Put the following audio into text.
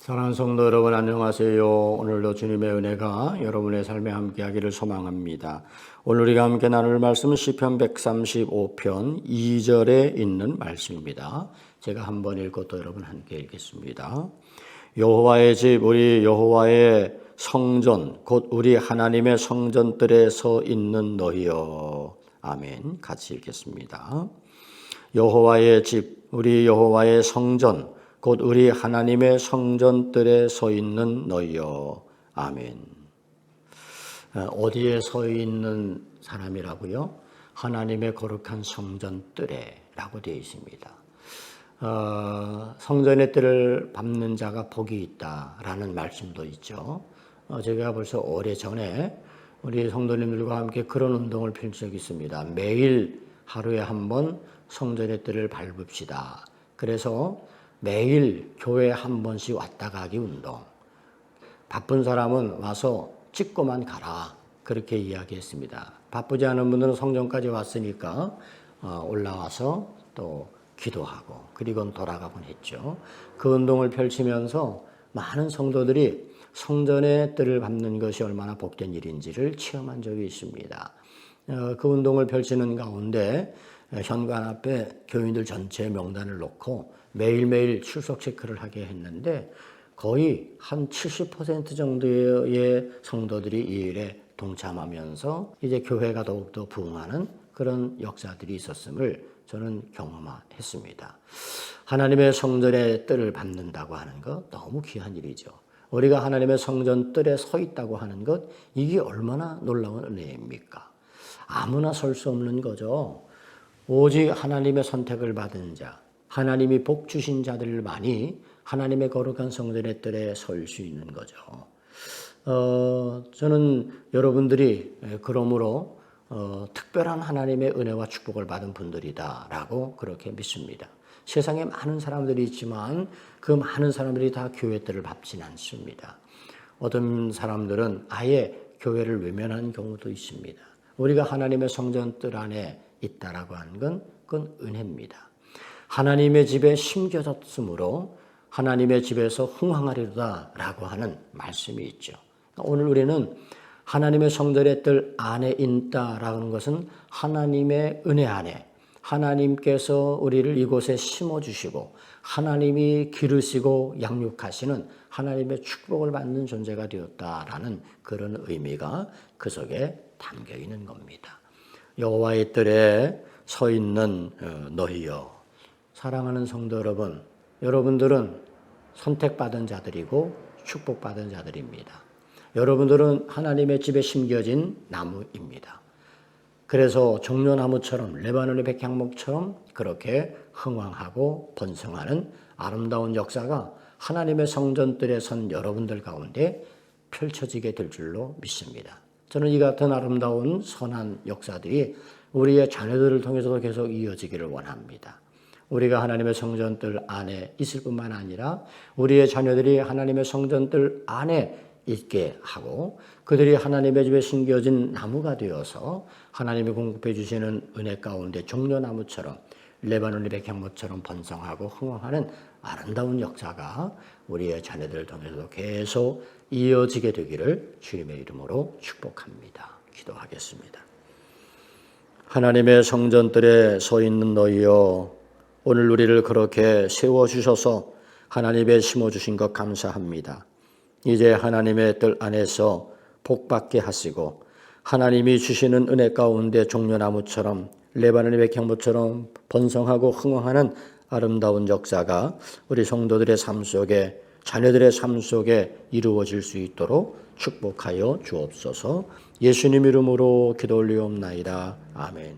사랑하는 성도 여러분, 안녕하세요. 오늘도 주님의 은혜가 여러분의 삶에 함께하기를 소망합니다. 오늘 우리가 함께 나눌 말씀은 시편 135편 2절에 있는 말씀입니다. 제가 한번 읽고 또 여러분 함께 읽겠습니다. 여호와의 집, 우리 여호와의 성전, 곧 우리 하나님의 성전들에 서 있는 너희여. 아멘. 같이 읽겠습니다. 여호와의 집, 우리 여호와의 성전, 곧 우리 하나님의 성전들에 서 있는 너희여. 아멘. 어디에 서 있는 사람이라고요? 하나님의 거룩한 성전들에 라고 되어 있습니다. 성전의 뜰을 밟는 자가 복이 있다라는 말씀도 있죠. 제가 벌써 오래전에 우리 성도님들과 함께 그런 운동을 펼친 적이 있습니다. 매일 하루에 한 번 성전의 뜰을 밟읍시다. 그래서 매일 교회에 한 번씩 왔다 가기 운동. 바쁜 사람은 와서 찍고만 가라. 그렇게 이야기했습니다. 바쁘지 않은 분들은 성전까지 왔으니까 올라와서 또 기도하고 그리고 돌아가곤 했죠. 그 운동을 펼치면서 많은 성도들이 성전의 뜰을 밟는 것이 얼마나 복된 일인지를 체험한 적이 있습니다. 그 운동을 펼치는 가운데 현관 앞에 교인들 전체 명단을 놓고 매일매일 출석 체크를 하게 했는데 거의 한 70% 정도의 성도들이 이 일에 동참하면서 이제 교회가 더욱더 부흥하는 그런 역사들이 있었음을 저는 경험했습니다. 하나님의 성전의 뜰을 밟는다고 하는 것 너무 귀한 일이죠. 우리가 하나님의 성전 뜰에 서 있다고 하는 것, 이게 얼마나 놀라운 은혜입니까? 아무나 설 수 없는 거죠. 오직 하나님의 선택을 받은 자, 하나님이 복 주신 자들만이 하나님의 거룩한 성전의 뜰에 설 수 있는 거죠. 저는 여러분들이 그러므로 특별한 하나님의 은혜와 축복을 받은 분들이다라고 그렇게 믿습니다. 세상에 많은 사람들이 있지만 그 많은 사람들이 다 교회 뜰을 밟지는 않습니다. 어떤 사람들은 아예 교회를 외면하는 경우도 있습니다. 우리가 하나님의 성전 뜰 안에 있다라고 하는 건 그건 은혜입니다. 하나님의 집에 심겨졌으므로 하나님의 집에서 흥황하리로다라고 하는 말씀이 있죠. 오늘 우리는 하나님의 성전의 뜰 안에 있다라는 것은 하나님의 은혜 안에 하나님께서 우리를 이곳에 심어주시고 하나님이 기르시고 양육하시는 하나님의 축복을 받는 존재가 되었다라는 그런 의미가 그 속에 담겨 있는 겁니다. 여호와의 뜰에 서 있는 너희여. 사랑하는 성도 여러분, 여러분들은 선택받은 자들이고 축복받은 자들입니다. 여러분들은 하나님의 집에 심겨진 나무입니다. 그래서 종려나무처럼 레바논의 백향목처럼 그렇게 흥왕하고 번성하는 아름다운 역사가 하나님의 성전들에 선 여러분들 가운데 펼쳐지게 될 줄로 믿습니다. 저는 이 같은 아름다운 선한 역사들이 우리의 자녀들을 통해서도 계속 이어지기를 원합니다. 우리가 하나님의 성전들 안에 있을 뿐만 아니라 우리의 자녀들이 하나님의 성전들 안에 있게 하고 그들이 하나님의 집에 심겨진 나무가 되어서 하나님이 공급해 주시는 은혜 가운데 종려나무처럼 레바논의 백향목처럼 번성하고 흥황하는 아름다운 역사가 우리의 자녀들을 통해서도 계속 이어지게 되기를 주님의 이름으로 축복합니다. 기도하겠습니다. 하나님의 성전들에 서 있는 너희여, 오늘 우리를 그렇게 세워주셔서 하나님의 심어주신 것 감사합니다. 이제 하나님의 뜰 안에서 복받게 하시고 하나님이 주시는 은혜 가운데 종려나무처럼 레바논의 백향목처럼 번성하고 흥황하는 아름다운 역사가 우리 성도들의 삶 속에 자녀들의 삶 속에 이루어질 수 있도록 축복하여 주옵소서. 예수님 이름으로 기도 올리옵나이다. 아멘.